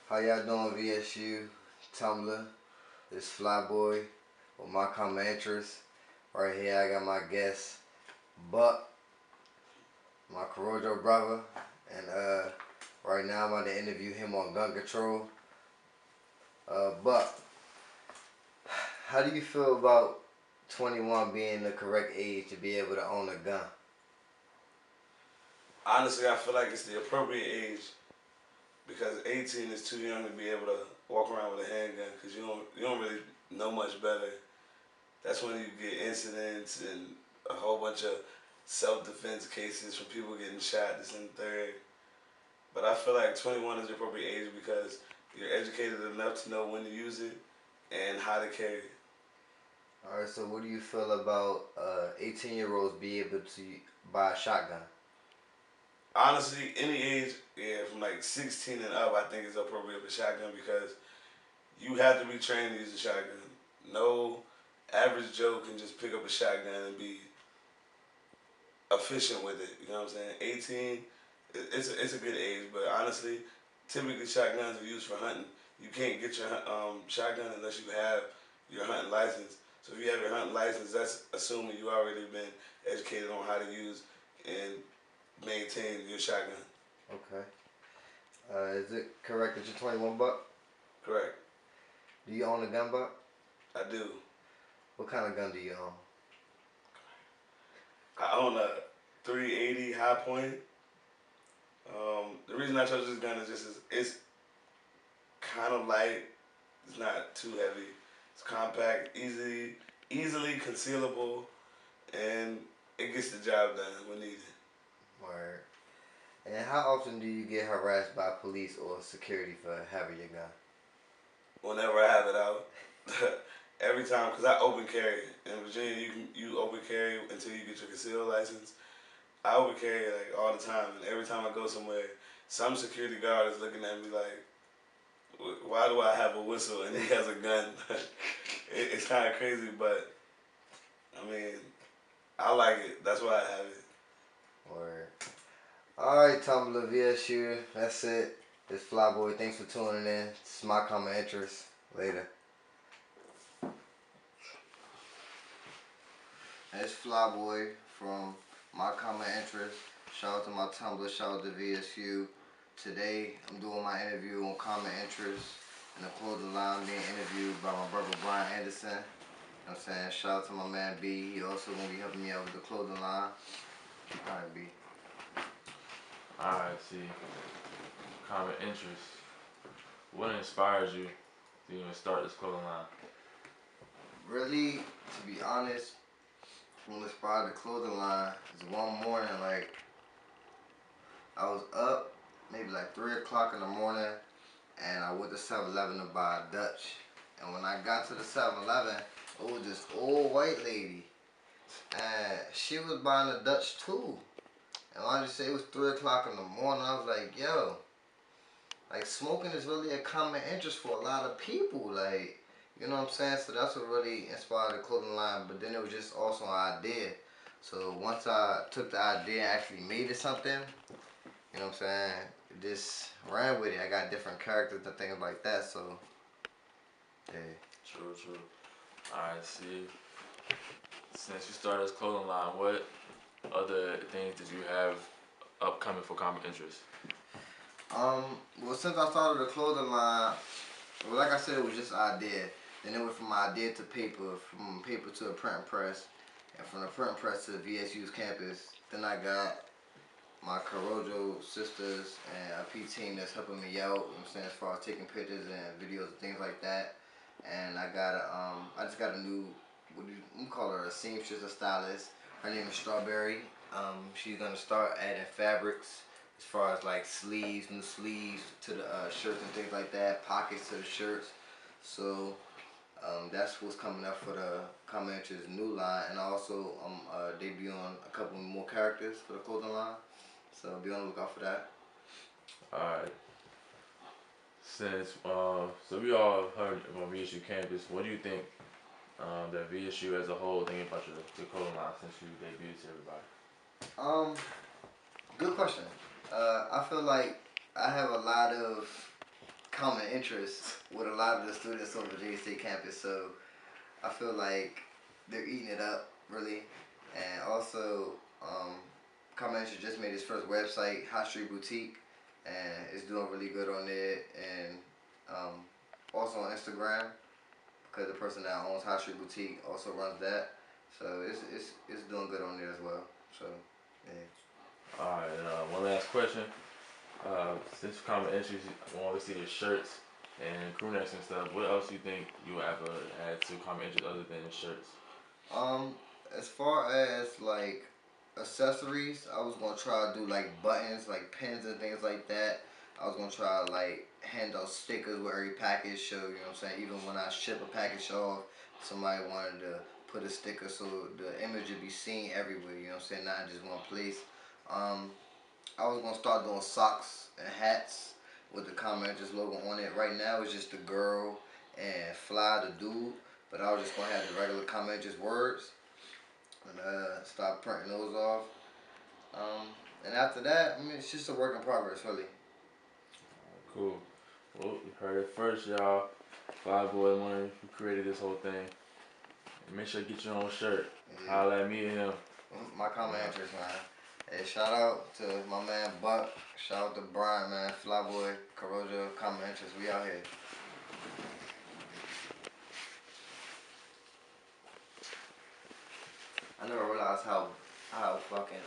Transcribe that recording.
How y'all doing, VSU, Tumblr? This Flyboy with my common interest. Right here, I got my guest, Buck, my Corojo brother, and right now I'm about to interview him on gun control. Buck, how do you feel about 21 being the correct age to be able to own a gun? Honestly, I feel like it's the appropriate age because 18 is too young to be able to walk around with a handgun because you don't really know much better. That's when you get incidents and a whole bunch of self-defense cases from people getting shot, this and the third. But I feel like 21 is the appropriate age because you're educated enough to know when to use it and how to carry it. All right, so what do you feel about 18-year-olds be able to buy a shotgun? Honestly, any age, yeah, from like 16 and up, I think is appropriate for shotgun because you have to be trained to use a shotgun. No average Joe can just pick up a shotgun and be efficient with it. You know what I'm saying? 18, it's a good age, but honestly, typically shotguns are used for hunting. You can't get your shotgun unless you have your hunting license. So if you have your hunting license, that's assuming you already been educated on how to use and maintain your shotgun. Okay. Is it correct that you're 21, Buck? Correct. Do you own a gun, Buck? I do. What kind of gun do you own? I own a 380 High Point. The reason I chose this gun is just it's kind of light. It's not too heavy. It's compact, easily concealable, and it gets the job done when needed. Word. And how often do you get harassed by police or security for having your gun? Whenever I have it out, every time, because I open carry in Virginia, you open carry until you get your concealed license. I open carry like all the time, and every time I go somewhere, some security guard is looking at me like, why do I have a whistle and he has a gun? It's kind of crazy, but I mean, I like it. That's why I have it. Word. Alright, Tumblr VSU. That's it. This Flyboy. Thanks for tuning in. This is my common interest. Later. It's Flyboy from my common interest. Shout out to my Tumblr. Shout out to VSU. Today, I'm doing my interview on common interest. In the clothing line, being interviewed by my brother Brian Anderson. You know what I'm saying? Shout out to my man B. He also gonna be helping me out with the clothing line. Alright, B. Alright, see. Common interest. What inspires you to even start this clothing line? Really, to be honest, what inspired the clothing line is one morning, like, I was up maybe like 3 o'clock in the morning and I went to 7-Eleven to buy a Dutch. And when I got to the 7-Eleven, it was this old white lady. And she was buying a Dutch too. And I just say it was 3 o'clock in the morning. I was like, yo, like smoking is really a common interest for a lot of people. Like, you know what I'm saying? So that's what really inspired the clothing line. But then it was just also an idea. So once I took the idea and actually made it something, you know what I'm saying? Just ran with it. I got different characters and things like that. So, yeah. True. Alright, see. Since you started this clothing line, what other things did you have upcoming for common interest? Well, since I started the clothing line, well, like I said, it was just an idea. Then it went from idea to paper, from paper to a print press, and from the print press to the VSU's campus. Then I got my Corojo sisters and a P team that's helping me out, you know what I'm saying, as far as taking pictures and videos and things like that. And I just got a new, what do you call her, a seamstress, a stylist. Her name is Strawberry. She's gonna start adding fabrics as far as like sleeves, new sleeves to the shirts and things like that, pockets to the shirts. So that's what's coming up for the Commenters new line, and also I'm debuting a couple more characters for the clothing line. So be on the lookout for that. Alright. Since so we all heard about VSU campus, what do you think that VSU as a whole thinking about your clothing line since you debuted to everybody? Good question. I feel like I have a lot of common interests with a lot of the students on Virginia State campus. So I feel like they're eating it up really, and also Common Interest just made his first website, Hot Street Boutique, and it's doing really good on there, and also on Instagram because the person that owns Hot Street Boutique also runs that. So it's doing good on there as well. So yeah. Alright, one last question. Since common interest, I want to see your shirts and crew necks and stuff. What else you think you would ever add to common interest other than the shirts? Um, as far as like accessories, I was gonna try to do like buttons, like pins and things like that. I was gonna try to like hand out stickers with every package, so you know what I'm saying. Even when I ship a package off, somebody wanted to put a sticker so the image would be seen everywhere. You know what I'm saying, not in just one place. Um, I was gonna start doing socks and hats with the Common Interest logo on it. Right now it's just the girl and Fly the dude, but I was just gonna have the regular Common Interest words and start printing those off. And after that, I mean, it's just a work in progress, really. Cool. Well, you heard it first, y'all. Five Boy Money, who created this whole thing. And make sure you get your own shirt. Yeah. Holla at me and him. My Common Interest, man. Hey, shout out to my man Buck. Shout out to Brian, man. Flyboy, Caroja, Common Interest. We out here. I never realized how fucking